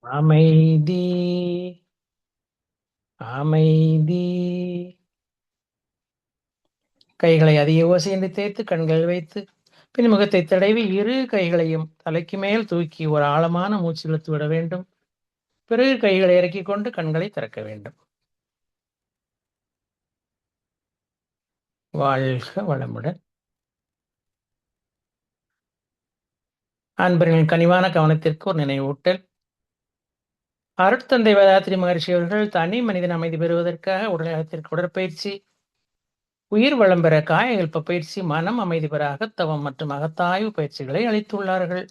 அமைதி அமைதி. கைகளை அதிக ஓசையின்றி தேய்த்து கண்கள் வைத்து பின் முகத்தை தடவி இரு கைகளையும் தலைக்கு மேல் தூக்கி ஒரு ஆழமான மூச்சு இழுத்து விட வேண்டும். பிறகு கைகளை இறக்கிக் கொண்டு கண்களை திறக்க வேண்டும். வாழ்க வளமுடன். அன்பர்களின் கனிவான கவனத்திற்கு ஒரு நினைவூட்டல். அருட்தந்தை வேதாத்திரி மகர்ஷி அவர்கள் தனி மனிதன் அமைதி பெறுவதற்காக உடல்நலத்திற்கு உடற்பயிற்சி, உயிர் வளம் பெற காயகல்ப பயிற்சி, மனம் அமைதி பெற அகத்தவம் மற்றும் அகத்தாய்வு பயிற்சிகளை அளித்துள்ளார்கள்.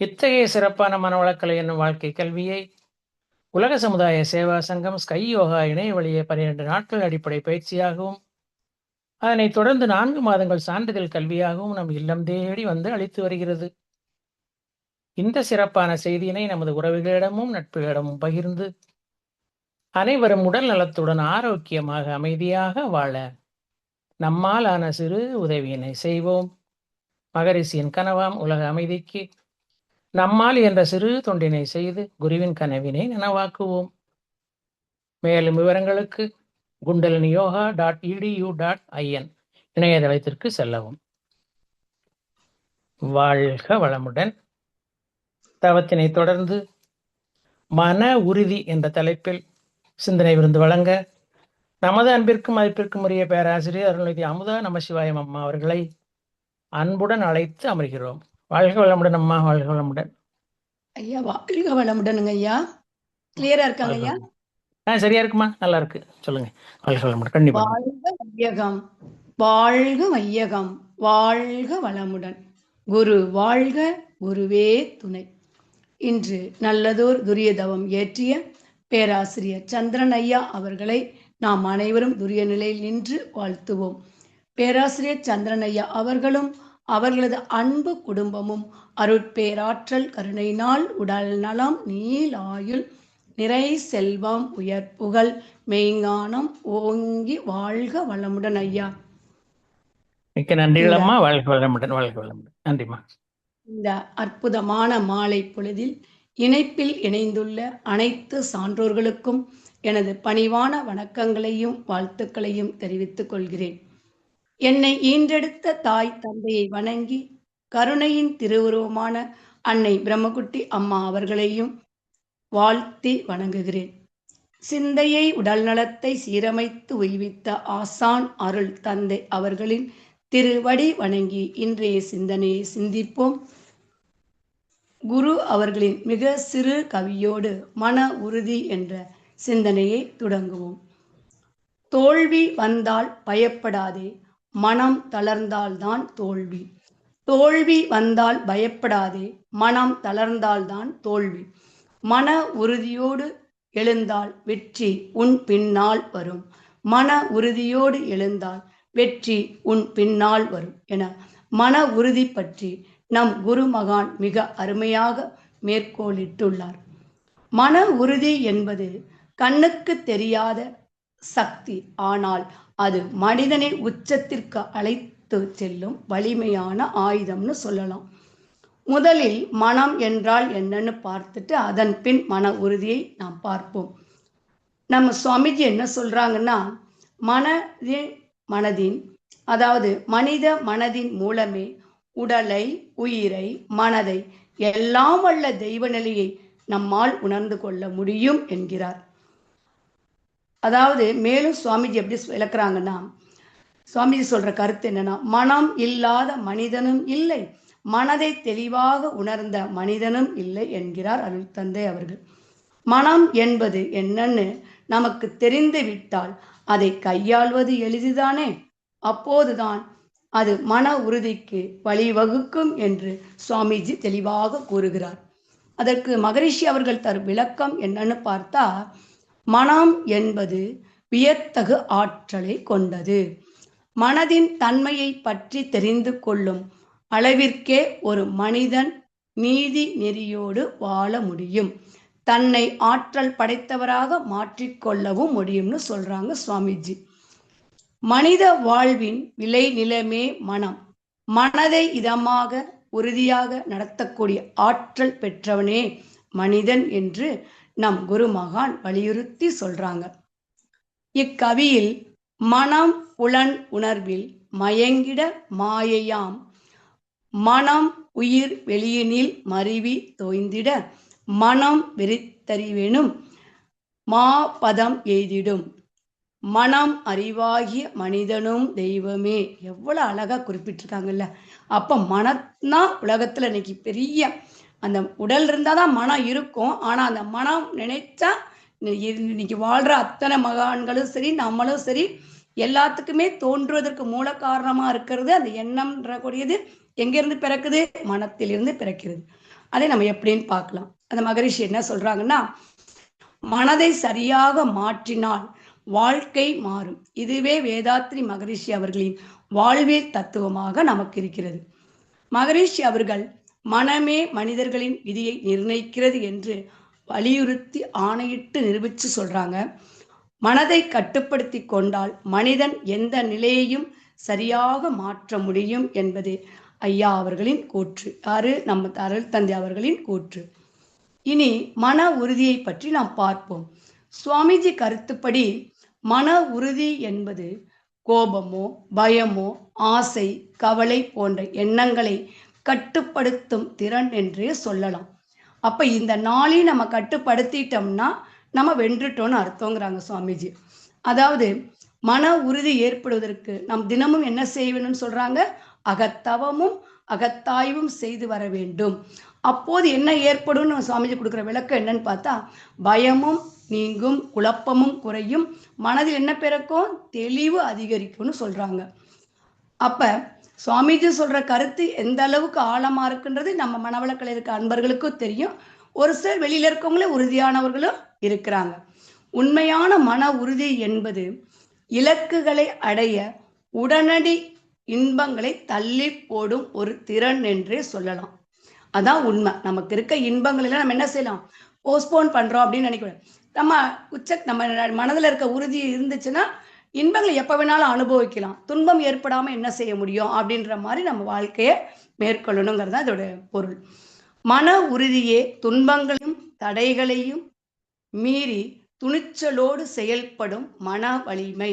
இத்தகைய சிறப்பான மனவளக்கலை என்னும் வாழ்க்கை கல்வியை உலக சமுதாய சேவா சங்கம் ஸ்கை யோகா இணைய வழியே 12 நாட்கள் அடிப்படை பயிற்சியாகவும் அதனைத் தொடர்ந்து 4 மாதங்கள் சான்றிதழ் கல்வியாகவும் நம் இல்லம் தேடி வந்து அளித்து வருகிறது. இந்த சிறப்பான செய்தியினை நமது உறவுகளிடமும் நட்புகளிடமும் பகிர்ந்து அனைவரும் உடல் நலத்துடன் ஆரோக்கியமாக அமைதியாக வாழ நம்மால் ஆன சிறு உதவியினை செய்வோம். மகரிஷியின் கனவாம் உலக அமைதிக்கு நம்மால் என்ற சிறு தொண்டினை செய்து குருவின் கனவினை நனவாக்குவோம். மேலும் விவரங்களுக்கு kundaliniyoga.edu.in இணையதளத்திற்கு செல்லவும். வாழ்க வளமுடன். தவத்தினை தொடர்ந்து மன உறுதி என்ற தலைப்பில் சிந்தனை விருந்து வழங்க நமது அன்பிற்கும் மதிப்பிற்கும் உரிய பேராசிரியர் அருள்நிதி அமுதா நமசிவாயம் அம்மா அவர்களை அன்புடன் அழைத்து அமர்கிறோம். வாழ்க வளமுடன் அம்மா. வாழ்க வளமுடன் ஐயா. வாழ்க வளமுடனுங்க ஐயா. கிளியரா இருக்காங்க ஐயா? சரியா இருக்குமா? நல்லா இருக்கு. சொல்லுங்க. வாழ்க வளமுடன். கண்டிப்பா. வாழ்க வையகம், வாழ்க வையகம், வாழ்க வளமுடன். குரு வாழ்க, குருவே துணை. இன்று நல்லதோர் துரிய தவம் ஏற்றிய பேராசிரியர் சந்திரன் ஐயா அவர்களை நாம் அனைவரும் துரிய நிலையில் நின்று வாழ்த்துவோம். பேராசிரியர் சந்திரன் ஐயா அவர்களும் அவர்களது அன்பு குடும்பமும் அருட்பேராற்றல் கருணையினால் உடல் நலம், நீலாயுள், நிறை செல்வம், உயர் புகழ், மெய்ஞானம் ஓங்கி வாழ்க வளமுடன் ஐயா. மிக்க நன்றிகள் அம்மா. வாழ்க வளமுடன். வாழ்க வளமுடன். நன்றிமா. இந்த அற்புதமான மாலை பொழுதில் இணைப்பில் இணைந்துள்ள அனைத்து சான்றோர்களுக்கும் எனது பணிவான வணக்கங்களையும் வாழ்த்துக்களையும் தெரிவித்துக் கொள்கிறேன். என்னை ஈன்றெடுத்த தாய் தந்தையை வணங்கி கருணையின் திருவுருவமான அன்னை பிரம்மகுட்டி அம்மா அவர்களையும் வாழ்த்தி வணங்குகிறேன். சிந்தையை உடல் நலத்தை சீரமைத்து உய்வித்த ஆசான் அருள் தந்தை அவர்களின் திருவடி வணங்கி இன்றைய சிந்தனையை சிந்திப்போம். குரு அவர்களின் மிக சிறு கவியோடு மன உறுதி என்ற சிந்தனையை தொடங்குவோம். தோல்வி வந்தால் பயப்படாதே, மனம் தளர்ந்தால்தான் தோல்வி. தோல்வி வந்தால் பயப்படாதே, மனம் தளர்ந்தால்தான் தோல்வி. மன உறுதியோடு எழுந்தால் வெற்றி உன் பின்னால் வரும். மன உறுதியோடு எழுந்தால் வெற்றி உன் பின்னால் வரும் என மன உறுதி பற்றி நம் குரு மகான் மிக அருமையாக மேற்கோளிட்டுள்ளார். மன உறுதி என்பது கண்ணுக்கு தெரியாத சக்தி, ஆனால் அது மனிதனை உச்சத்திற்கு அழைத்து செல்லும் வலிமையான ஆயுதம்னு சொல்லலாம். முதலில் மனம் என்றால் என்னன்னு பார்த்துட்டு அதன் பின் மன உறுதியை நாம் பார்ப்போம். நம்ம சுவாமிஜி என்ன சொல்றாங்கன்னா, மனதின் அதாவது மனித மனதின் மூலமே உடலை, உயிரை, மனதை எல்லாம் வல்ல தெய்வ நிலையை நம்மால் உணர்ந்து கொள்ள முடியும் என்கிறார். அதாவது மேலும் சுவாமிஜி எப்படி விளக்குறாங்கன்னா, சுவாமிஜி சொல்ற கருத்து என்னன்னா, மனம் இல்லாத மனிதனும் இல்லை, மனதை தெளிவாக உணர்ந்த மனிதனும் இல்லை என்கிறார் அருள் தந்தை அவர்கள். மனம் என்பது என்னன்னு நமக்கு தெரிந்து விட்டால் அதை கையாள்வது எளிதுதானே. அப்போதுதான் அது மன உறுதிக்கு வழிவகுக்கும் என்று சுவாமிஜி தெளிவாக கூறுகிறார். அதற்கு மகரிஷி அவர்கள் தரும் விளக்கம் என்னன்னு பார்த்தா, மனம் என்பது வியத்தகு ஆற்றலை கொண்டது. மனதின் தன்மையை பற்றி தெரிந்து கொள்ளும் அளவிற்கே ஒரு மனிதன் நீதி நெறியோடு வாழ முடியும், தன்னை ஆற்றல் படைத்தவராக மாற்றிக்கொள்ளவும் முடியும்னு சொல்றாங்க சுவாமிஜி. மனித வாழ்வின் விளை நிலமே மனம். மனதை இதமாக உறுதியாக நடத்தக்கூடிய ஆற்றல் பெற்றவனே மனிதன் என்று நம் குருமகான் வலியுறுத்தி சொல்றாங்க. இக்கவியில் மனம் புலன் உணர்வில் மயங்கிட மாயையாம் மனம் உயிர் வெளியினில் மருவி தோய்ந்திட மனம் வெறித்தறிவெனும் மாபதம் எய்திடும் மனம் அறிவாகிய மனிதனும் தெய்வமே. எவ்வளவு அழகா குறிப்பிட்டிருக்காங்கல்ல. அப்ப மனம்தான் உலகத்துல இன்னைக்கு பெரிய, அந்த உடல் இருந்தாதான் மனம் இருக்கும். ஆனா அந்த மனம் நினைச்சா இன்னைக்கு வாழ்ற அத்தனை மகான்களும் சரி, நம்மளும் சரி, எல்லாத்துக்குமே தோன்றுவதற்கு மூல காரணமா இருக்கிறது அந்த எண்ணம்ன்ற கூடியது எங்கிருந்து பிறக்குது? மனத்திலிருந்து பிறக்கிறது. அதை நம்ம எப்படின்னு பார்க்கலாம். அந்த மகரிஷி என்ன சொல்றாங்கன்னா, மனதை சரியாக மாற்றினால் வாழ்க்கை மாறும். இதுவே வேதாத்ரி மகரிஷி அவர்களின் வாழ்வியல் தத்துவமாக நமக்கு இருக்கிறது. மகரிஷி அவர்கள் மனமே மனிதர்களின் விதியை நிர்ணயிக்கிறது என்று வலியுறுத்தி ஆணையிட்டு நிரூபிச்சு சொல்றாங்க. மனதை கட்டுப்படுத்தி கொண்டால் மனிதன் எந்த நிலையையும் சரியாக மாற்ற முடியும் என்பது ஐயா அவர்களின் கூற்று. யாரு? நம்ம அருள் தந்தை அவர்களின் கூற்று. இனி மன உறுதியை பற்றி நாம் பார்ப்போம். சுவாமிஜி கருத்துப்படி மன உறுதி என்பது கோபமோ பயமோ ஆசை கவலை போன்ற எண்ணங்களை கட்டுப்படுத்தும் திறன் என்றே சொல்லலாம். அப்ப இந்த நாளையும் நம்ம கட்டுப்படுத்திட்டோம்னா நம்ம வென்றுட்டோம்னு அர்த்தங்கிறாங்க சுவாமிஜி. அதாவது மன உறுதி ஏற்படுவதற்கு நாம் தினமும் என்ன செய்ய வேணும்னு சொல்றாங்க? அகத்தவமும் அகத்தாய்வும் செய்து வர வேண்டும். அப்போது என்ன ஏற்படும்? சுவாமிஜி கொடுக்குற விளக்கம் என்னன்னு பார்த்தா, பயமும் நீங்கும், குழப்பமும் குறையும், மனதில் என்ன பிறக்கும்? தெளிவு அதிகரிக்கும்னு சொல்றாங்க. அப்ப சுவாமிஜி சொல்ற கருத்து எந்த அளவுக்கு ஆழமா இருக்குன்றது நம்ம மனவளக்கலை இருக்க அன்பர்களுக்கும் தெரியும். ஒரு சிலர் வெளியில இருக்கவங்களே உறுதியானவர்களும் இருக்கிறாங்க. உண்மையான மன உறுதி என்பது இலக்குகளை அடைய உடனடி இன்பங்களை தள்ளி போடும் ஒரு திறன் என்றே சொல்லலாம். அதான் உண்மை. நமக்கு இருக்க இன்பங்கள் எல்லாம் நம்ம என்ன செய்யலாம்? போஸ்ட்போன் பண்றோம் அப்படின்னு நினைக்கிறோம். நம்ம மனதில் இருக்க உறுதி இருந்துச்சுன்னா இன்பங்களை எப்ப வேணாலும் அனுபவிக்கலாம். துன்பம் ஏற்படாம என்ன செய்ய முடியும் அப்படின்ற மாதிரி நம்ம வாழ்க்கையை மேற்கொள்ளணுங்கிறது தான் இதோட பொருள். மன உறுதியே துன்பங்களையும் தடைகளையும் மீறி துணிச்சலோடு செயல்படும் மன வலிமை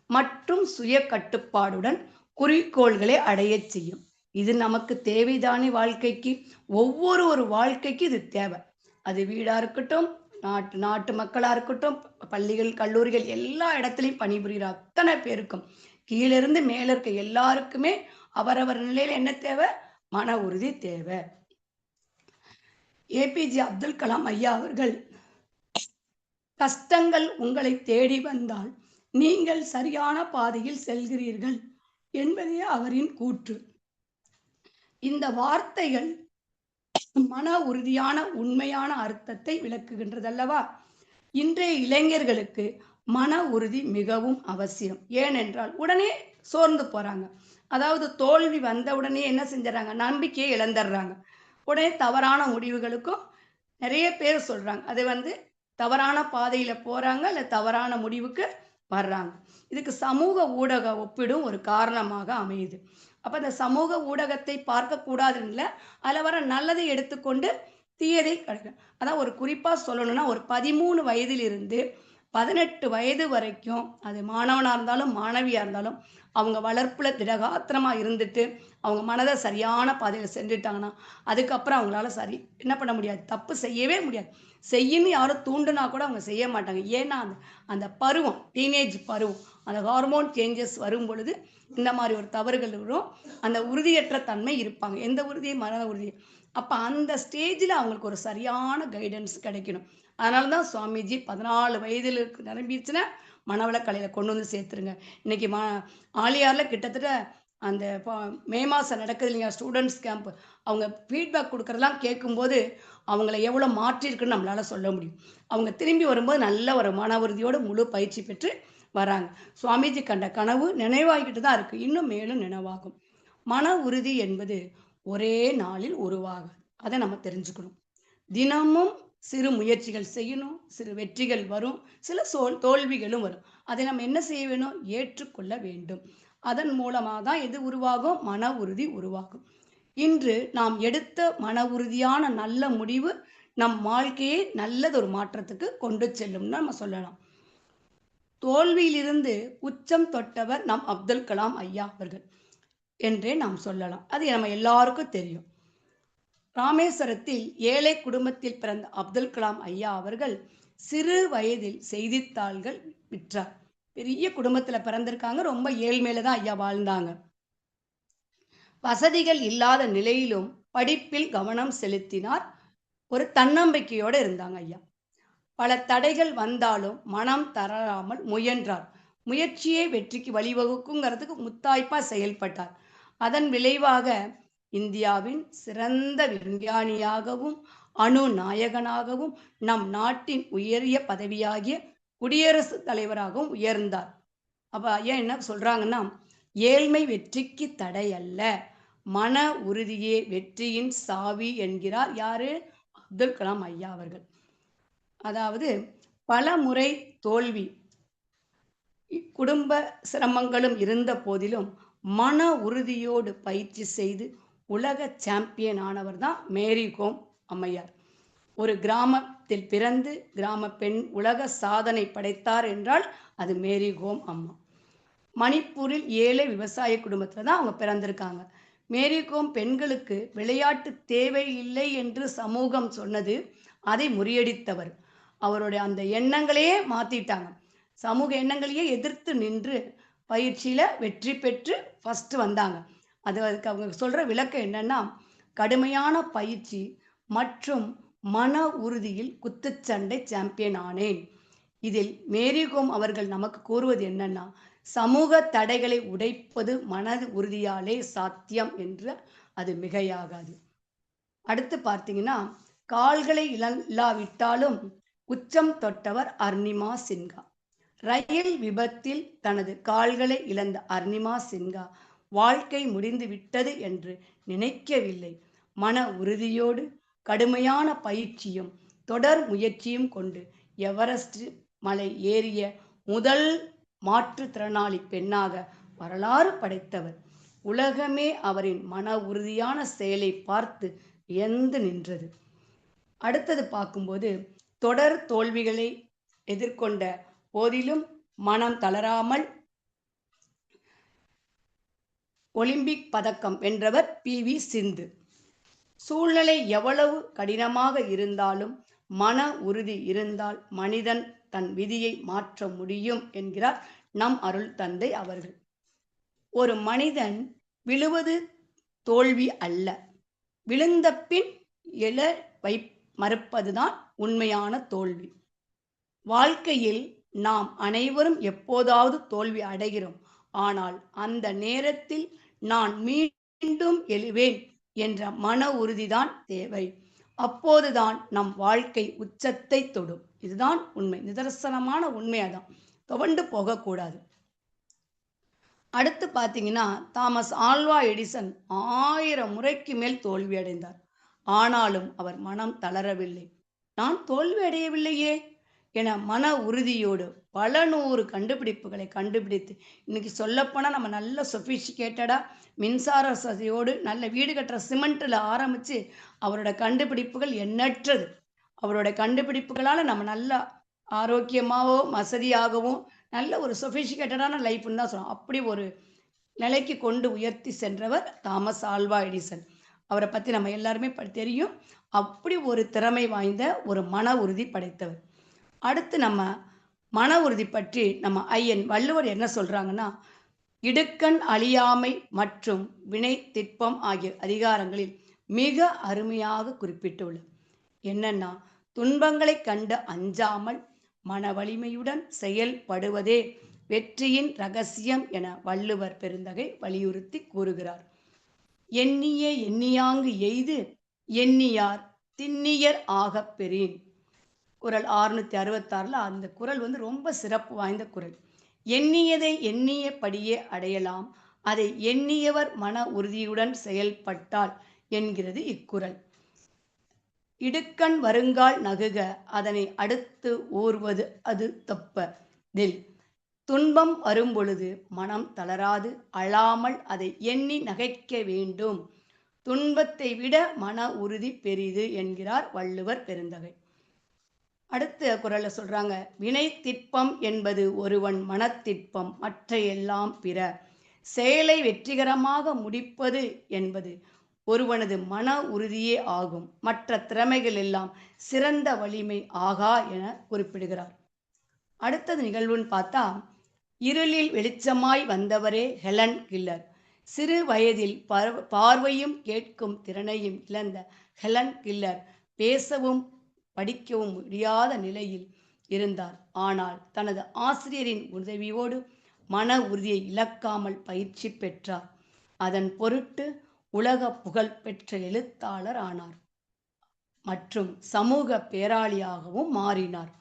மற்றும் சுய கட்டுப்பாடுடன் குறிக்கோள்களை அடைய செய்யும். இது நமக்கு தேவைதானே வாழ்க்கைக்கு? ஒவ்வொரு வாழ்க்கைக்கு இது தேவை. அது வீடா இருக்கட்டும், நாட்டு மக்களா இருக்கட்டும், பள்ளிகள் கல்லூரிகள் எல்லா இடத்துலையும் பணிபுரிகிற அத்தனை பேருக்கும் கீழிருந்து மேல இருக்க எல்லாருக்குமே அவரவர் நிலையில என்ன தேவை? மன உறுதி தேவை. ஏபிஜே அப்துல் கலாம் ஐயா அவர்கள், கஷ்டங்கள் உங்களை தேடி வந்தால் நீங்கள் சரியான பாதையில் செல்கிறீர்கள் என்பதே அவரின் கூற்று. இந்த வார்த்தைகள் மன உறுதியான உண்மையான அர்த்தத்தை விளக்குகின்றது அல்லவா? இன்றைய இளைஞர்களுக்கு மன உறுதி மிகவும் அவசியம். ஏனென்றால் உடனே சோர்ந்து போறாங்க. அதாவது தோல்வி வந்த உடனே என்ன செஞ்சிடறாங்க? நம்பிக்கையை இழந்துடுறாங்க. உடனே தவறான முடிவுகளுக்கும் நிறைய பேர் சொல்றாங்க. அது தவறான பாதையில போறாங்க, இல்ல தவறான முடிவுக்கு வர்றாங்க. இதுக்கு சமூக ஊடக ஒப்பிடும் ஒரு காரணமாக அமையுது. அப்ப இந்த சமூக ஊடகத்தை பார்க்க கூடாதுன்னு இல்லை, அதுல வர நல்லதை எடுத்துக்கொண்டு தீயதை கிடைக்கும். அதான் ஒரு குறிப்பா சொல்லணும்னா, ஒரு 13 வயதில் இருந்து 18 வயது வரைக்கும், அது மாணவனா இருந்தாலும் மாணவியா இருந்தாலும், அவங்க வளர்ப்புல திடகாத்திரமா இருந்துட்டு அவங்க மனதை சரியான பாதையில சென்றுட்டாங்கன்னா அதுக்கப்புறம் அவங்களால என்ன பண்ண முடியாது? தப்பு செய்யவே முடியாது. செய்யுன்னு யாரும் தூண்டுனா கூட அவங்க செய்ய மாட்டாங்க. ஏன்னா அந்த பருவம், டீனேஜ் பருவம், அந்த ஹார்மோன் சேஞ்சஸ் வரும் பொழுது இந்த மாதிரி ஒரு தவறுகள் வரும். அந்த உறுதியற்ற தன்மை இருப்பாங்க. எந்த உறுதியை? மன உறுதி. அப்ப அந்த ஸ்டேஜில் அவங்களுக்கு ஒரு சரியான கைடன்ஸ் கிடைக்கணும். அதனாலதான் சுவாமிஜி 14 வயதில் நிரம்பிடுச்சுன்னா மனவளக்கலையில கொண்டு வந்து சேர்த்துருங்க. இன்னைக்கு ஆலியார்ல கிட்டத்தட்ட அந்த மே மாதம் நடக்குது இல்லைங்க ஸ்டூடெண்ட்ஸ் கேம்ப், அவங்க ஃபீட்பேக் கொடுக்குறதெல்லாம் கேட்கும்போது அவங்கள எவ்வளோ மாற்றிருக்குன்னு நம்மளால சொல்ல முடியும். அவங்க திரும்பி வரும்போது நல்ல ஒரு மன உறுதியோடு முழு பயிற்சி பெற்று வராங்க. சுவாமிஜி கண்ட கனவு நினைவாகிட்டு தான் இருக்கு, இன்னும் மேலும் நினைவாகும். மன உறுதி என்பது ஒரே நாளில் உருவாகும். அதை நம்ம தெரிஞ்சுக்கணும். தினமும் சிறு முயற்சிகள் செய்யணும். சிறு வெற்றிகள் வரும், சில தோல்விகளும் வரும். அதை நம்ம என்ன செய்ய வேணும்? ஏற்றுக்கொள்ள வேண்டும். அதன் மூலமாக தான் எது உருவாகும்? மன உறுதி உருவாகும். இன்று நாம் எடுத்த மன உறுதியான நல்ல முடிவு நம் வாழ்க்கையை நல்லதொரு மாற்றத்துக்கு கொண்டு செல்லும்னு நம்ம சொல்லலாம். தோல்வியிலிருந்து உச்சம் தொட்டவர் நம் அப்துல் கலாம் ஐயா அவர்கள் என்றே நாம் சொல்லலாம். அது நம்ம எல்லாருக்கும் தெரியும். ராமேஸ்வரத்தில் ஏழை குடும்பத்தில் பிறந்த அப்துல் கலாம் ஐயா அவர்கள் சிறு வயதில் செய்தித்தாள்கள் விற்றார். பெரிய குடும்பத்துல பிறந்திருக்காங்க. ரொம்ப ஏழ்மையில தான் ஐயா வாழ்ந்தாங்க. வசதிகள் இல்லாத நிலையிலும் படிப்பில் கவனம் செலுத்தினார். ஒரு தன்னம்பிக்கையோட இருந்தாங்க ஐயா. பல தடைகள் வந்தாலும் மனம் தளராமல் முயன்றார். முயற்சியே வெற்றிக்கு வழிவகுக்குங்கிறதுக்கு முத்தாய்ப்பா செயல்பட்டார். அதன் விளைவாக இந்தியாவின் சிறந்த விஞ்ஞானியாகவும் அணு நாயகனாகவும் நம் நாட்டின் உயரிய பதவியாகிய குடியரசுத் தலைவராகவும் உயர்ந்தார். அப்ப ஐயா என்ன சொல்றாங்கன்னா, ஏழ்மை வெற்றிக்கு தடை அல்ல, மன உறுதியே வெற்றியின் சாவி என்கிறார் யாரு? அப்துல் கலாம் ஐயா அவர்கள். அதாவது பல முறை தோல்வி, குடும்ப சிரமங்களும் இருந்த போதிலும் மன உறுதியோடு பயிற்சி செய்து உலக சாம்பியன் ஆனவர் தான் மேரி கோம் அம்மையார். ஒரு கிராமத்தில் பிறந்து கிராம பெண் உலக சாதனை படைத்தார் என்றால் அது மேரி கோம் அம்மா. மணிப்பூரில் ஏழை விவசாய குடும்பத்தில் தான் அவங்க பிறந்திருக்காங்க. மேரி கோம் பெண்களுக்கு விளையாட்டு தேவையில்லை என்று சமூகம் சொன்னது, அதை முறியடித்தவர். அவருடைய அந்த எண்ணங்களையே மாத்திட்டாங்க. சமூக எண்ணங்களையே எதிர்த்து நின்று பயிற்சியில வெற்றி பெற்று ஃபர்ஸ்ட் வந்தாங்க. அதுக்கு அவங்க சொல்ற விளக்கம் என்னன்னா, கடுமையான பயிற்சி மற்றும் மன உறுதியில் குத்துச்சண்டை சாம்பியன் ஆனேன். இதில் மேரி கோம் அவர்கள் நமக்கு கூறுவது என்னன்னா, சமூக தடைகளை உடைப்பது மனது உறுதியாலே சாத்தியம் என்று அது மிகையாகாது. அடுத்து பார்த்தீங்கன்னா, கால்களை இல்லாவிட்டாலும் உச்சம் தொட்டவர் அர்னிமா சின்ஹா. ரயில் விபத்தில் தனது கால்களை இழந்த அர்னிமா சின்ஹா வாழ்க்கை முடிந்து விட்டது என்று நினைக்கவில்லை. மன உறுதியோடு கடுமையான பயிற்சியும் தொடர் முயற்சியும் கொண்டு எவரெஸ்ட் மலை ஏறிய முதல் மாற்றுத்திறனாளி பெண்ணாக வரலாறு படைத்தவர். உலகமே அவரின் மன உறுதியான செயலை பார்த்து வியந்து நின்றது. அடுத்தது பார்க்கும்போது, தொடர் தோல்விகளை எதிர்கொண்ட போதிலும் மனம் தளராமல் ஒலிம்பிக் பதக்கம் வென்றவர் PV சிந்து. சூழ்நிலை எவ்வளவு கடினமாக இருந்தாலும் மன உறுதி இருந்தால் மனிதன் தன் விதியை மாற்ற முடியும் என்கிறார் நம் அருள் தந்தை அவர்கள். ஒரு மனிதன் விழுவது தோல்வி அல்ல, விழுந்த பின் எழ மறுப்பதுதான் உண்மையான தோல்வி. வாழ்க்கையில் நாம் அனைவரும் எப்போதாவது தோல்வி அடைகிறோம். ஆனால் அந்த நேரத்தில் நான் மீண்டும் எழுவேன் என்ற மன உறுதிதான் தேவை. அப்போதுதான் நம் வாழ்க்கை உச்சத்தை தொடும். இதுதான் உண்மை, நிதர்சனமான உண்மையாதான். துவண்டு போகக்கூடாது. அடுத்து பார்த்தீங்கன்னா, தாமஸ் ஆல்வா எடிசன் 1000 முறைக்கு மேல் தோல்வி அடைந்தார். ஆனாலும் அவர் மனம் தளரவில்லை. நான் தோல்வி அடையவில்லையே என மன உறுதியோடு பல 100 கண்டுபிடிப்புகளை கண்டுபிடித்து, இன்னைக்கு சொல்லப்போனால் நம்ம நல்ல சொஃபிஸ்டிகேட்டடாக மின்சார வசதியோடு நல்ல வீடு கட்டுற சிமெண்ட்டில் ஆரம்பித்து அவரோட கண்டுபிடிப்புகள் எண்ணற்றது. அவரோட கண்டுபிடிப்புகளால் நம்ம நல்ல ஆரோக்கியமாகவும் வசதியாகவும் நல்ல ஒரு சொஃபிஸ்டிகேட்டடான லைஃப்னு தான் சொல்லலாம். அப்படி ஒரு நிலைக்கு கொண்டு உயர்த்தி சென்றவர் தாமஸ் ஆல்வா எடிசன். அவரை பற்றி நம்ம எல்லாருமே தெரியும். அப்படி ஒரு திறமை வாய்ந்த ஒரு மன உறுதி படைத்தவர். அடுத்து நம்ம மன உறுதி பற்றி நம்ம ஐயன் வள்ளுவர் என்ன சொல்றாங்கன்னா, இடுக்கண் அழியாமை மற்றும் வினை திட்பம் ஆகிய அதிகாரங்களில் மிக அருமையாக குறிப்பிட்டுள்ளார். என்னன்னா, துன்பங்களை கண்டு அஞ்சாமல் மன வலிமையுடன் செயல்படுவதே வெற்றியின் ரகசியம் என வள்ளுவர் பெருந்தகை வலியுறுத்தி கூறுகிறார். எண்ணிய எண்ணியாங்கு எய்து எண்ணியார் திண்ணியர் ஆகப் பெறின். குறள் 666ல் அந்த குறள் ரொம்ப சிறப்பு வாய்ந்த குறள். எண்ணியதை எண்ணியபடியே அடையலாம், அதை எண்ணியவர் மன உறுதியுடன் செயல்பட்டால் என்கிறது இக்குறள். இடுக்கண் வருங்கால் நகுக அதனை அடுத்து ஊர்வது அது தப்ப தில். துன்பம் வரும்பொழுது மனம் தளராது அழாமல் அதை எண்ணி நகைக்க வேண்டும். துன்பத்தை விட மன உறுதி பெரிது என்கிறார் வள்ளுவர் பெருந்தகை. அடுத்த குறள்ல சொல்றாங்க, வினை திட்பம் என்பது ஒருவன் மனத்திட்பம், மற்ற எல்லாம் பிற. செயலை வெற்றிகரமாக முடிப்பது என்பது ஒருவனது மன உறுதியே ஆகும். மற்ற திறமைகள் எல்லாம் சிறந்த வலிமை ஆகா என குறிப்பிடுகிறார். அடுத்தது நிகழ்வுன்னு பார்த்தா, இருளில் வெளிச்சமாய் வந்தவரே ஹெலன் கில்லர். சிறு வயதில் பார்வையும் கேட்கும் திறனையும் இழந்த ஹெலன் கில்லர் பேசவும் படிக்கவும் முடியாத நிலையில் இருந்தார். ஆனால் தனது ஆசிரியரின் உதவியோடு மன உறுதியை இழக்காமல் பயிற்சி பெற்றார். அதன் பொருட்டு உலக புகழ் பெற்ற எழுத்தாளர் ஆனார் மற்றும் சமூக பேராளியாகவும் மாறினார்.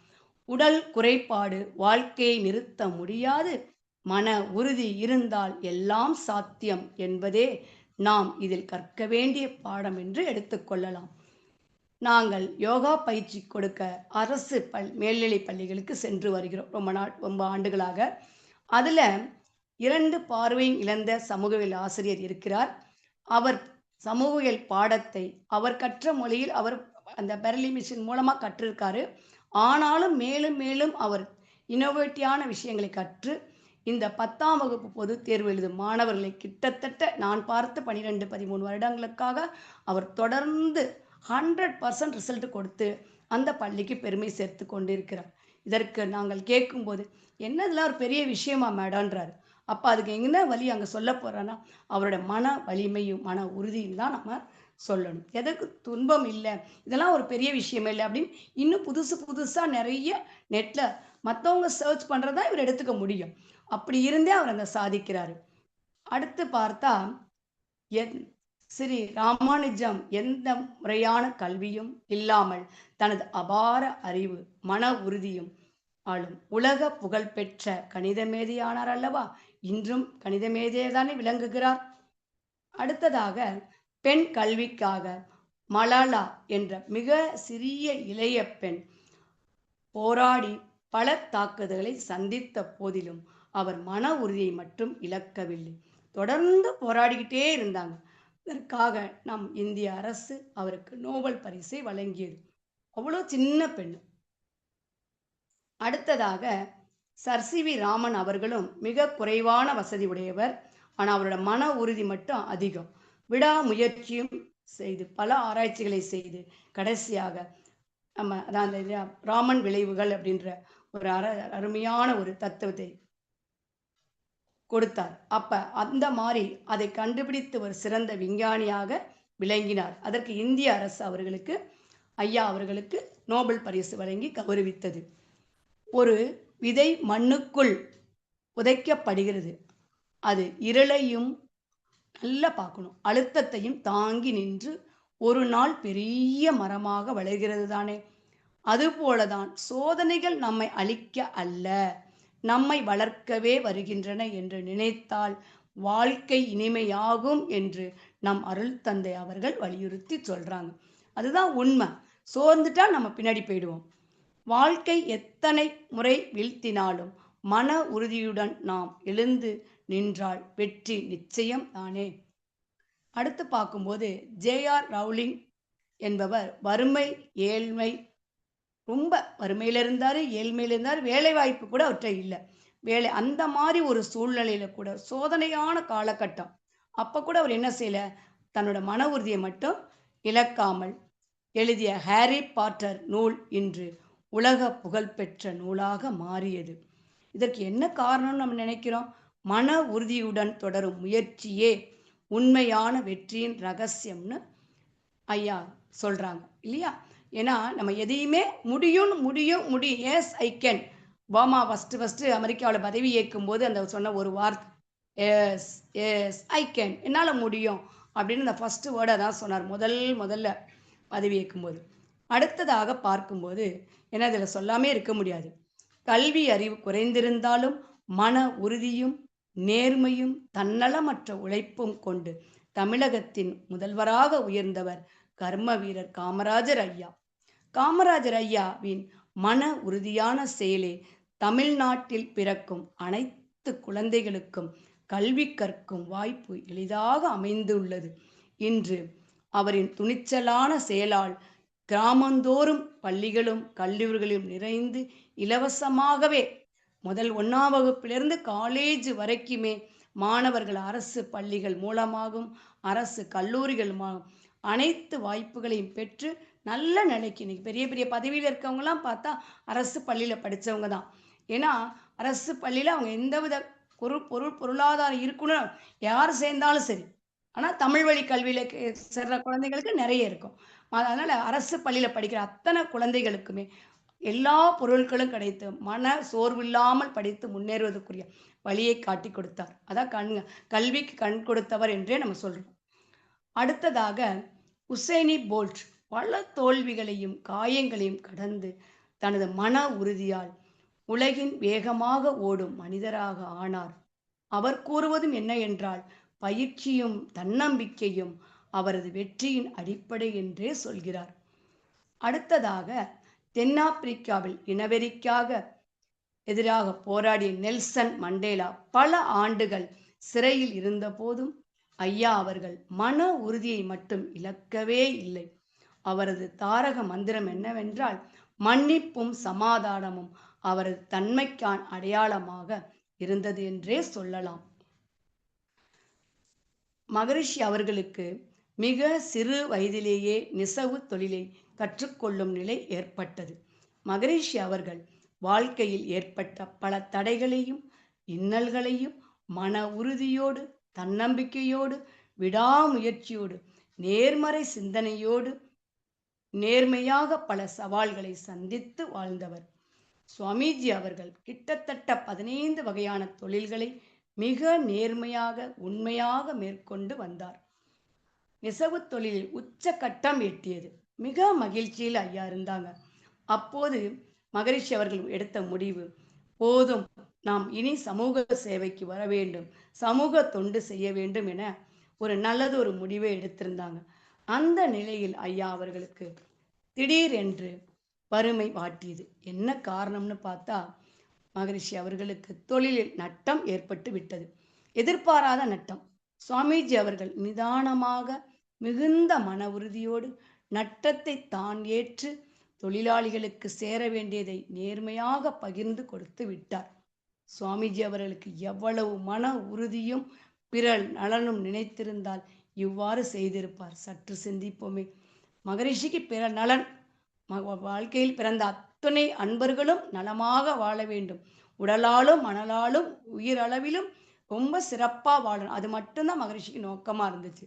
உடல் குறைபாடு வாழ்க்கையை நிறுத்த முடியாது, மன உறுதி இருந்தால் எல்லாம் சாத்தியம் என்பதே நாம் இதில் கற்க வேண்டிய பாடம் என்று எடுத்துக்கொள்ளலாம். நாங்கள் யோகா பயிற்சி கொடுக்க அரசு மேல்நிலை பள்ளிகளுக்கு சென்று வருகிறோம் ரொம்ப ஆண்டுகளாக. அதில் 2 பார்வையும் இழந்த சமூகவியல் ஆசிரியர் இருக்கிறார். அவர் சமூகவியல் பாடத்தை அவர் கற்ற மொழியில் அவர் அந்த பெரலி மிஷின் மூலமாக கற்றிருக்காரு. ஆனாலும் மேலும் மேலும் அவர் இன்னோவேட்டிவான விஷயங்களை கற்று இந்த 10ஆம் வகுப்பு பொதுத் தேர்வு எழுதும் மாணவர்களை கிட்டத்தட்ட நான் பார்த்து 12, 13 வருடங்களுக்காக அவர் தொடர்ந்து 100% ரிசல்ட் கொடுத்து அந்த பள்ளிக்கு பெருமை சேர்த்து கொண்டிருக்கிறார். இதற்கு நாங்கள் கேட்கும்போது, என்னதெல்லாம் ஒரு பெரிய விஷயமா மேடம்ன்றாரு. அப்போ அதுக்கு என்ன வழி அங்கே சொல்ல போகிறோன்னா, அவரோட மன வலிமையும் மன உறுதியும் தான் நம்ம சொல்லணும். எதற்கு துன்பம் இல்லை, இதெல்லாம் ஒரு பெரிய விஷயமே இல்லை அப்படின்னு இன்னும் புதுசாக நிறைய நெட்டில் மற்றவங்க சர்ச் பண்ணுறதா இவர் எடுத்துக்க முடியும். அப்படி இருந்தே அவர் அந்த சாதிக்கிறாரு. அடுத்து பார்த்தா, ஸ்ரீ ராமானுஜம் எந்த முறையான கல்வியும் இல்லாமல் தனது அபார அறிவு மன உறுதியும் ஆளும் உலக புகழ்பெற்ற கணித மேதையானார் அல்லவா. இன்றும் கணித மேதையேதானே விளங்குகிறார். அடுத்ததாக பெண் கல்விக்காக மலாலா என்ற மிக சிறிய இளைய பெண் போராடி பல தாக்குதல்களை சந்தித்த போதிலும் அவர் மன உறுதியை மட்டும் இழக்கவில்லை. தொடர்ந்து போராடிக்கிட்டே இருந்தாங்க. இதற்காக நம் இந்திய அரசு அவருக்கு நோபல் பரிசை வழங்கியது. அவ்வளோ சின்ன பெண். அடுத்ததாக சர் சி.வி. ராமன் அவர்களும் மிக குறைவான வசதி உடையவர். ஆனால் அவரோட மன உறுதி மட்டும் அதிகம். விடாமுயற்சியும் செய்து பல ஆராய்ச்சிகளை செய்து கடைசியாக நம்ம அதான் அந்த ராமன் விளைவுகள் அப்படின்ற ஒரு அருமையான ஒரு தத்துவத்தை கொடுத்தார். அப்ப அந்த மாதிரி அதை கண்டுபிடித்து ஒரு சிறந்த விஞ்ஞானியாக விளங்கினார். அதற்கு இந்திய அரசு அவர்களுக்கு ஐயா அவர்களுக்கு நோபல் பரிசு வழங்கி கௌரவித்தது. ஒரு விதை மண்ணுக்குள் புதைக்கப்படுகிறது. அது இருளையும் நல்லா பார்க்கணும், அழுத்தத்தையும் தாங்கி நின்று ஒரு நாள் பெரிய மரமாக வளர்கிறது தானே. அதுபோலதான் சோதனைகள் நம்மை அழிக்க அல்ல, நம்மை வளர்க்கவே வருகின்றன என்று நினைத்தால் வாழ்க்கை இனிமையாகும் என்று நம் அருள் தந்தை அவர்கள் வலியுறுத்தி சொல்றாங்க. அதுதான் உண்மை. சோர்ந்துட்டா நம்ம பின்னாடி போயிடுவோம். வாழ்க்கை எத்தனை முறை வீழ்த்தினாலும் மன உறுதியுடன் நாம் எழுந்து நின்றால் வெற்றி நிச்சயம் தானே. அடுத்து பார்க்கும்போது ஜே.ஆர். ரவுலிங் என்பவர் வறுமை ஏழ்மை ரொம்ப வறுமையில் இருந்தார், ஏழ்மையில் இருந்தார், வேலை வாய்ப்பு கூட அவற்றை இல்லை. அந்த மாதிரி ஒரு சூழ்நிலையில கூட சோதனையான காலகட்டம். அப்ப கூட அவர் என்ன செய்யல, தன்னோட மன உறுதியை மட்டும் இழக்காமல் எழுதிய ஹாரி பாட்டர் நூல் இன்று உலக புகழ்பெற்ற நூலாக மாறியது. இதற்கு என்ன காரணம்னு நம்ம நினைக்கிறோம்? மன உறுதியுடன் தொடரும் முயற்சியே உண்மையான வெற்றியின் ரகசியம்னு ஐயா சொல்றாங்க இல்லையா. ஏன்னா நம்ம எதையுமே முடியும் yes I can. Obama first அமெரிக்காவில் பதவி ஏற்கும் போது அந்த சொன்ன ஒரு வார்த்தை எஸ் எஸ் ஐ கேன், என்னால் முடியும் அப்படின்னு அந்த ஃபஸ்ட்டு வேர்டை தான் சொன்னார் முதல்ல பதவி ஏற்கும்போது. அடுத்ததாக பார்க்கும்போது ஏன்னா இதில் சொல்லாமே இருக்க முடியாது. கல்வி அறிவு குறைந்திருந்தாலும் மன உறுதியும் நேர்மையும் தன்னலமற்ற உழைப்பும் கொண்டு தமிழகத்தின் முதல்வராக உயர்ந்தவர் கர்ம வீரர் காமராஜர் ஐயா. காமராஜர் ஐயாவின் மன உறுதியான செயலே தமிழ்நாட்டில் பிறக்கும் அனைத்து குழந்தைகளுக்கும் கல்வி கற்கும் வாய்ப்பு எளிதாக அமைந்துள்ளது. இன்று அவரின் துணிச்சலான செயலால் கிராமந்தோறும் பள்ளிகளும் கல்லூரிகளும் நிறைந்து இலவசமாகவே முதல் 1ஆம் வகுப்பிலிருந்து காலேஜ் வரைக்குமே மாணவர்கள் அரசு பள்ளிகள் மூலமாகவும் அரசு கல்லூரிகள் அனைத்து வாய்ப்புகளையும் பெற்று நல்ல நிலைக்கு இன்னைக்கு பெரிய பெரிய பதவியில் இருக்கவங்கலாம் பார்த்தா அரசு பள்ளியில் படித்தவங்க தான். ஏன்னா அரசு பள்ளியில் அவங்க எந்தவித பொருளாதாரம் இருக்குன்னு யார் சேர்ந்தாலும் சரி. ஆனால் தமிழ் வழி கல்வியில் சேர்ற குழந்தைகளுக்கு நிறைய இருக்கும். அதனால் அரசு பள்ளியில் படிக்கிற அத்தனை குழந்தைகளுக்குமே எல்லா பொருட்களும் கிடைத்து மன சோர்வில்லாமல் படித்து முன்னேறுவதற்குரிய வழியை காட்டி கொடுத்தார். அதான் கல்விக்கு கண் கொடுத்தவர் என்றே நம்ம சொல்றோம். அடுத்ததாக உசேனி போல்ட் பல தோல்விகளையும் காயங்களையும் கடந்து தனது மன உறுதியால் உலகின் வேகமாக ஓடும் மனிதராக ஆனார். அவர் கூறுவதும் என்ன என்றால், பயிற்சியும் தன்னம்பிக்கையும் அவரது வெற்றியின் அடிப்படை என்றே சொல்கிறார். அடுத்ததாக தென்னாப்பிரிக்காவில் இனவெறிக்காக எதிராக போராடிய நெல்சன் மண்டேலா பல ஆண்டுகள் சிறையில் இருந்த போதும் ஐயா அவர்கள் மன உறுதியை மட்டும் இழக்கவே இல்லை. அவரது தாரக மந்திரம் என்னவென்றால், மன்னிப்பும் சமாதானமும் அவரது தன்மைக்கான அடையாளமாக இருந்தது என்றே சொல்லலாம். மகரிஷி அவர்களுக்கு மிக சிறு வயதிலேயே நெசவு தொழிலை கற்றுக்கொள்ளும் நிலை ஏற்பட்டது. மகரிஷி அவர்கள் வாழ்க்கையில் ஏற்பட்ட பல தடைகளையும் இன்னல்களையும் மன உறுதியோடு தன்னம்பிக்கையோடு விடாமுயற்சியோடு நேர்மறை சிந்தனையோடு நேர்மையாக பல சவால்களை சந்தித்து வாழ்ந்தவர். சுவாமிஜி அவர்கள் கிட்டத்தட்ட 15 வகையான தொழில்களை மிக நேர்மையாக உண்மையாக மேற்கொண்டு வந்தார். நெசவு தொழிலில் உச்சகட்டம் எட்டியது. மிக மகிழ்ச்சியில் ஐயா இருந்தாங்க. அப்போது மகரிஷி அவர்கள் எடுத்த முடிவு, போதும், நாம் இனி சமூக சேவைக்கு வர வேண்டும், சமூக தொண்டு செய்ய வேண்டும் என ஒரு நல்லதொரு முடிவை எடுத்திருந்தாங்க. அந்த நிலையில் ஐயா அவர்களுக்கு திடீரென்று வறுமை வாட்டியது. என்ன காரணம்னு பார்த்தா, மகரிஷி அவர்களுக்கு தொழிலில் நட்டம் ஏற்பட்டு விட்டது. எதிர்பாராத நட்டம். சுவாமிஜி அவர்கள் நிதானமாக மிகுந்த மன உறுதியோடு நட்டத்தை தான் ஏற்று தொழிலாளிகளுக்கு சேர வேண்டியதை நேர்மையாக பகிர்ந்து கொடுத்து விட்டார். சுவாமிஜி அவர்களுக்கு எவ்வளவு மன உறுதியும் பிறர் நலனும் நினைத்திருந்தால் இவ்வாறு செய்திருப்பார். சற்று சிந்திப்போமே. மகரிஷிக்கு பிற நலன், வாழ்க்கையில் பிறந்த அத்தனை அன்பர்களும் நலமாக வாழ வேண்டும், உடலாலும் மனலாலும் உயிரளவிலும் ரொம்ப சிறப்பாக வாழணும், அது மட்டும்தான் மகரிஷிக்கு நோக்கமாக இருந்துச்சு.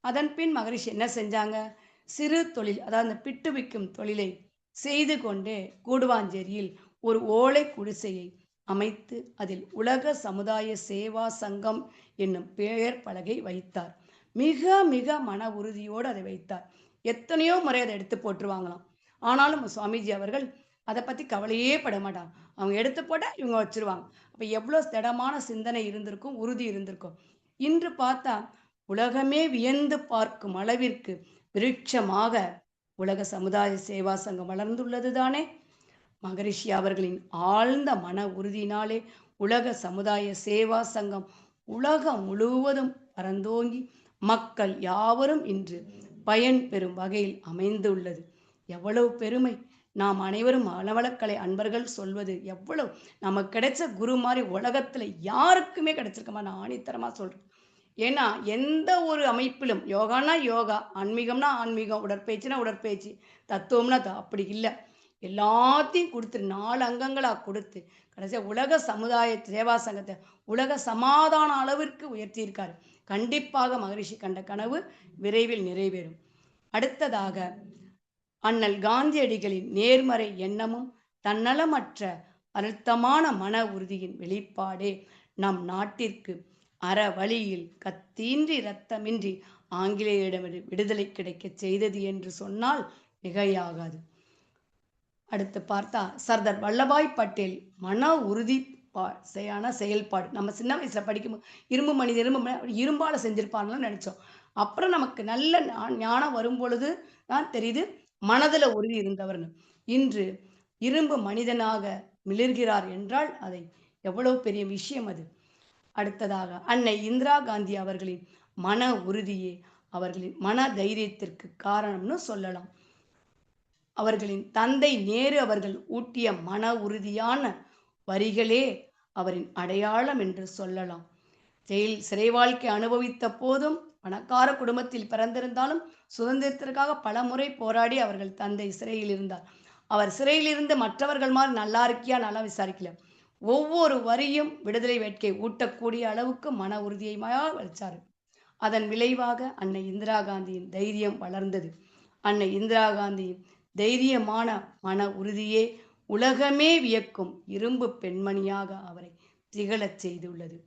அதன் பின் மகரிஷி என்ன செஞ்சாங்க, சிறு தொழில், அதாவது அந்த பிட்டு விற்கும் தொழிலை செய்து கொண்டே கூடுவாஞ்சேரியில் ஒரு ஓலை குடிசையை அமைத்து அதில் உலக சமுதாய சேவா சங்கம் என்னும் பெயர் பலகை வைத்தார். மிக மிக மன உறுதியோடு அதை வைத்தார். எத்தனையோ முறை அதை எடுத்து போட்டுருவாங்களாம். ஆனாலும் சுவாமிஜி அவர்கள் அதை பற்றி கவலையே பட மாட்டாங்க. அவங்க எடுத்து போட்டால் இவங்க வச்சிருவாங்க. அப்போ எவ்வளோ திடமான சிந்தனை இருந்திருக்கும், உறுதி இருந்திருக்கும். இன்று பார்த்தா உலகமே வியந்து பார்க்கும் அளவிற்கு விருட்சமாக உலக சமுதாய சேவா சங்கம் வளர்ந்துள்ளது தானே. மகரிஷி அவர்களின் ஆழ்ந்த மன உறுதியினாலே உலக சமுதாய சேவா சங்கம் உலகம் முழுவதும் பரந்தோங்கி மக்கள் யாவரும் இன்று பயன் பெறும் வகையில் அமைந்துள்ளது. எவ்வளவு பெருமை! நாம் அனைவரும் மனவளக்கலை அன்பர்கள் சொல்வது எவ்வளவு நமக்கு கிடைச்ச குரு மாதிரி உலகத்துல யாருக்குமே கிடைச்சிருக்கமா, நான் ஆணித்தரமா சொல்றேன். ஏன்னா எந்த ஒரு அமைப்பிலும் யோகானா யோகா, ஆன்மீகம்னா ஆன்மீகம், உடற்பயிற்சினா உடற்பயிற்சி, தத்துவம்னா அப்படி இல்லை. எல்லாத்தையும் கொடுத்து 4 அங்கங்களாக கொடுத்து கடைசியாக உலக சமுதாய சேவா சங்கத்தை உலக சமாதான அளவிற்கு உயர்த்தியிருக்காரு. கண்டிப்பாக மகரிஷி கண்ட கனவு விரைவில் நிறைவேறும். அடுத்ததாக அண்ணல் காந்தியடிகளின் நேர்மறை எண்ணமும் தன்னலமற்ற அழுத்தமான மன உறுதியின் வெளிப்பாடே நம் நாட்டிற்கு அற வழியில் கத்தீன்றி இரத்தமின்றி ஆங்கிலேயரிடம் விடுதலை கிடைக்க செய்தது என்று சொன்னால் மிகையாகாது. அடுத்து பார்த்தா சர்தார் வல்லபாய் பட்டேல் மன உறுதி செயல்பாடு. நம்ம சின்ன வயசுல படிக்கும்போது இரும்பு மனித இரும்பால செஞ்சிருப்பாங்கன்னு நினைச்சோம். அப்புறம் நமக்கு நல்ல ஞானம் வரும் பொழுது தான் தெரியுது மனதில் உறுதி இருந்தவர்னு. இன்று இரும்பு மனிதனாக மிளிர்கிறார் என்றால் அதை எவ்வளவு பெரிய விஷயம் அது. அடுத்ததாக அன்னை இந்திரா காந்தி அவர்களின் மன உறுதியே அவர்களின் மன தைரியத்திற்கு காரணம்னு சொல்லலாம். அவர்களின் தந்தை நேரு அவர்கள் ஊட்டிய மன உறுதியான வரிகளே அவரின் அடையாளம் என்று சொல்லலாம். சிறை வாழ்க்கை அனுபவித்த போதும், பணக்கார குடும்பத்தில் பிறந்திருந்தாலும் சுதந்திரத்திற்காக பல முறை போராடி அவர்கள் தந்தை சிறையில் இருந்தார். அவர் சிறையில் இருந்து மற்றவர்கள் மாதிரி நல்லா இருக்கியா நல்லா விசாரிக்கல. ஒவ்வொரு வரியும் விடுதலை வேட்கை ஊட்டக்கூடிய அளவுக்கு மன உறுதியை வச்சாரு. அதன் விளைவாக அன்னை இந்திரா காந்தியின் தைரியம் வளர்ந்தது. அன்னை இந்திரா காந்தியின் தைரியமான மன உறுதியே உலகமே வியக்கும் இரும்பு பெண்மணியாக அவரை திகழச் செய்துள்ளது.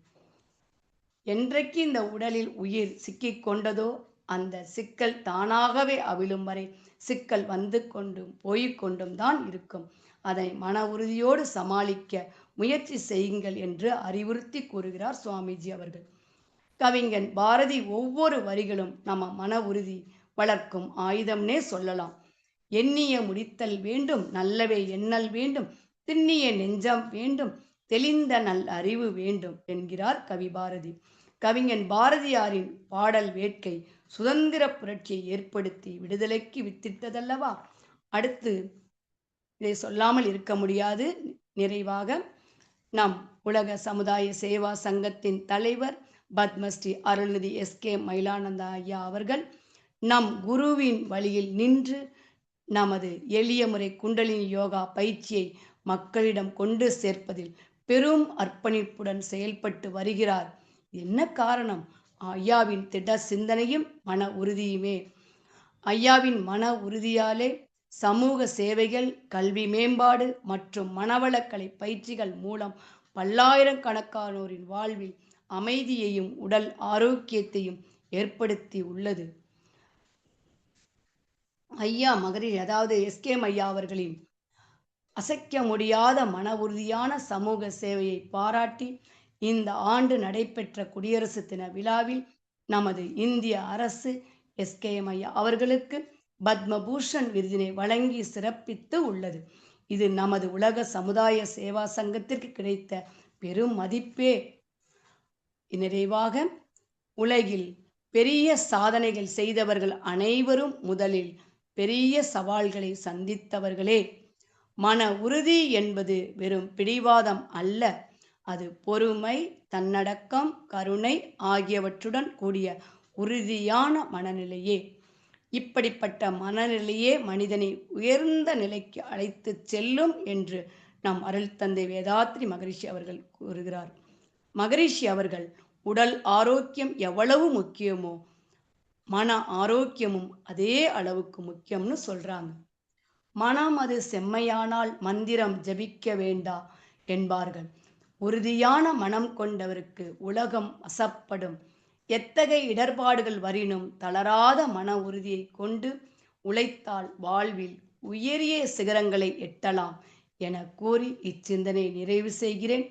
என்றைக்கு இந்த உடலில் உயிர் சிக்கிக் கொண்டதோ அந்த சிக்கல் தானாகவே அவிழும் வரை சிக்கல் வந்து கொண்டும் போய்கொண்டும் தான் இருக்கும். அதை மன உறுதியோடு சமாளிக்க முயற்சி செய்யுங்கள் என்று அறிவுறுத்தி கூறுகிறார் சுவாமிஜி அவர்கள். கவிஞன் பாரதி ஒவ்வொரு வரிகளும் நம்ம மன உறுதி வளர்க்கும் ஆயுதம்னே சொல்லலாம். எண்ணிய முடித்தல் வேண்டும், நல்லவே எண்ணல் வேண்டும், திண்ணிய நெஞ்சம் வேண்டும், தெளிந்த நல் அறிவு வேண்டும் என்கிறார் கவி பாரதி. கவிஞன் பாரதியாரின் பாடல் வேட்கை சுதந்திர புரட்சியை ஏற்படுத்தி விடுதலைக்கு வித்திட்டதல்லவா. அடுத்து இதை சொல்லாமல் இருக்க முடியாது. நிறைவாக நம் உலக சமுதாய சேவா சங்கத்தின் தலைவர் பத்மஸ்ரீ அருள்நிதி எஸ்.கே. மயிலானந்தா ஐயா அவர்கள் நம் குருவின் வழியில் நின்று நமது எளிய முறை குண்டலினி யோகா பயிற்சியை மக்களிடம் கொண்டு சேர்ப்பதில் பெரும் அர்ப்பணிப்புடன் செயல்பட்டு வருகிறார். என்ன காரணம்? ஐயாவின் திட சிந்தனையும் மன உறுதியுமே. ஐயாவின் மன உறுதியாலே சமூக சேவைகள், கல்வி மேம்பாடு மற்றும் மனவளக்கலை பயிற்சிகள் மூலம் பல்லாயிரக்கணக்கானோரின் வாழ்வில் அமைதியையும் உடல் ஆரோக்கியத்தையும் ஏற்படுத்தி உள்ளது. ஐயா மகரிஷி அதாவது எஸ்.கே. ஐயா அவர்களின் அசைக்க முடியாத மன உறுதியான சமூக சேவையை பாராட்டி இந்த ஆண்டு நடைபெற்ற குடியரசு தின விழாவில் நமது இந்திய அரசு எஸ்.கே. ஐயா அவர்களுக்கு பத்மபூஷன் விருதினை வழங்கி சிறப்பித்து உள்ளது. இது நமது உலக சமுதாய சேவா சங்கத்திற்கு கிடைத்த பெரும் மதிப்பே. நிறைவாக உலகில் பெரிய சாதனைகள் செய்தவர்கள் அனைவரும் முதலில் பெரிய சவால்களை சந்தித்தவர்களே. மன உறுதி என்பது வெறும் பிடிவாதம் அல்ல, அது பொறுமை, தன்னடக்கம், கருணை ஆகியவற்றுடன் கூடிய உறுதியான மனநிலையே. இப்படிப்பட்ட மனநிலையே மனிதனை உயர்ந்த நிலைக்கு அழைத்து செல்லும் என்று நம் அருள் தந்தை வேதாத்ரி மகரிஷி அவர்கள் கூறுகிறார். மகரிஷி அவர்கள் உடல் ஆரோக்கியம் எவ்வளவு முக்கியமோ மன ஆரோக்கியமும் அதே அளவுக்கு முக்கியம்னு சொல்றாங்க. மனம் அது செம்மையானால் மந்திரம் ஜபிக்க வேண்டா என்பார்கள். உறுதியான மனம் கொண்டவருக்கு உலகம் வசப்படும். எத்தகைய இடர்பாடுகள் வரினும் தளராத மன உறுதியை கொண்டு உழைத்தால் வாழ்வில் உயரிய சிகரங்களை எட்டலாம் என கூறி இச்சிந்தனை நிறைவு செய்கிறேன்.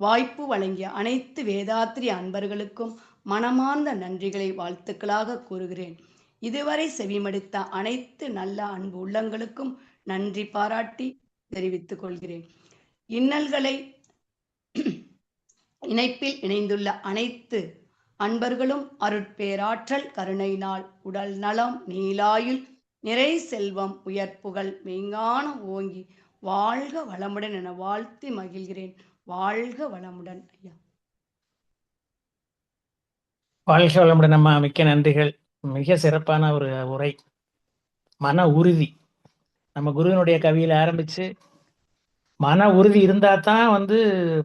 வாய்ப்பு வழங்கிய அனைத்து வேதாத்ரி அன்பர்களுக்கும் மனமார்ந்த நன்றிகளை வாழ்த்துக்களாக கூறுகிறேன். இதுவரை செவிமடுத்த அனைத்து நல்ல அன்பு உள்ளங்களுக்கும் நன்றி பாராட்டி தெரிவித்துக் கொள்கிறேன். இன்னல்களை இணைப்பில் இணைந்துள்ள அனைத்து அன்பர்களும் அருட்பேராற்றல் கருணையினால் உடல் நலம், நீலாயுள், நிறை செல்வம், உயர்ப்புகள் மெய்ஞானம் ஓங்கி வாழ்க வளமுடன் என வாழ்த்தி மகிழ்கிறேன். வாழ்க வளமுடன் ஐயா. வாழ்க வளமுடன் அம்மா, மிக்க நன்றிகள். மிக சிறப்பான ஒரு உரை. மன உறுதி நம்ம குருவினுடைய கவியில ஆரம்பிச்சு மன உறுதி இருந்தா தான்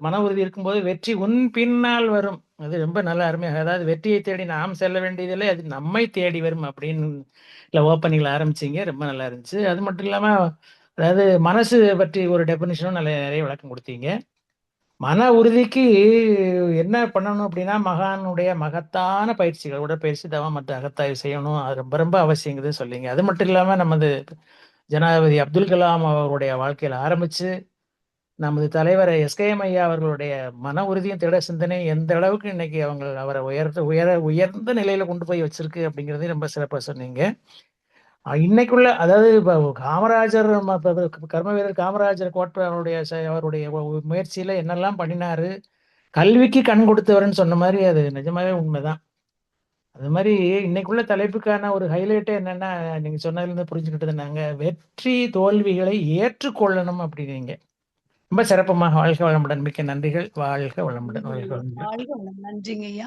மன உறுதி இருக்கும்போது வெற்றி உன் பின்னால் வரும். அது ரொம்ப நல்ல அருமையாக, அதாவது வெற்றியை தேடி நாம் செல்ல வேண்டியதில்லை, அது நம்மை தேடி வரும் அப்படின்னு இல்லை ஓப்பனிங்ல ஆரம்பிச்சிங்க. ரொம்ப நல்லா இருந்துச்சு. அது மட்டும் இல்லாம அதாவது மனசு பற்றி ஒரு டெபினிஷனும் நிறைய விளக்கம் கொடுத்தீங்க. மன உறுதிக்கு என்ன பண்ணணும் அப்படின்னா மகானுடைய மகத்தான பயிற்சிகள், உடற்பயிற்சி, தவம் மற்றும் அகத்தாய்வு செய்யணும். அது ரொம்ப ரொம்ப அவசியங்கிறது சொல்லிங்க. அது மட்டும் இல்லாம நமது ஜனாதிபதி அப்துல் கலாம் அவருடைய வாழ்க்கையில் ஆரம்பிச்சு நமது தலைவர் எஸ்.கே.எம். ஐயா அவர்களுடைய மன உறுதியும் திட சிந்தனை எந்த அளவுக்கு இன்னைக்கு அவரை உயர்ந்த நிலையில கொண்டு போய் வச்சிருக்கு அப்படிங்கிறதையும் ரொம்ப சிறப்பாக சொன்னீங்க. இன்னைக்குள்ள அதாவது காமராஜர் கர்ம வீரர் காமராஜர் அவருடைய முயற்சியில என்னெல்லாம் பண்ணினாரு, கல்விக்கு கண் கொடுத்தவர்னு சொன்ன மாதிரி அது நிஜமாவே உண்மைதான். அது மாரி இன்னைக்குள்ள தலைப்புக்கான ஒரு ஹைலைட்டே என்னன்னா, நீங்க சொன்னதுலருந்து புரிஞ்சுக்கிட்டது நாங்க, வெற்றி தோல்விகளை ஏற்றுக்கொள்ளணும் அப்படின்னீங்க. ரொம்ப சிறப்புமா. வாழ்க வளமுடன். மிக்க நன்றிகள். வாழ்க வளமுடன். வாழ்க நன்றிங்கய்யா. வளமுடன். வாழ்க வளம். நன்றிங்கய்யா.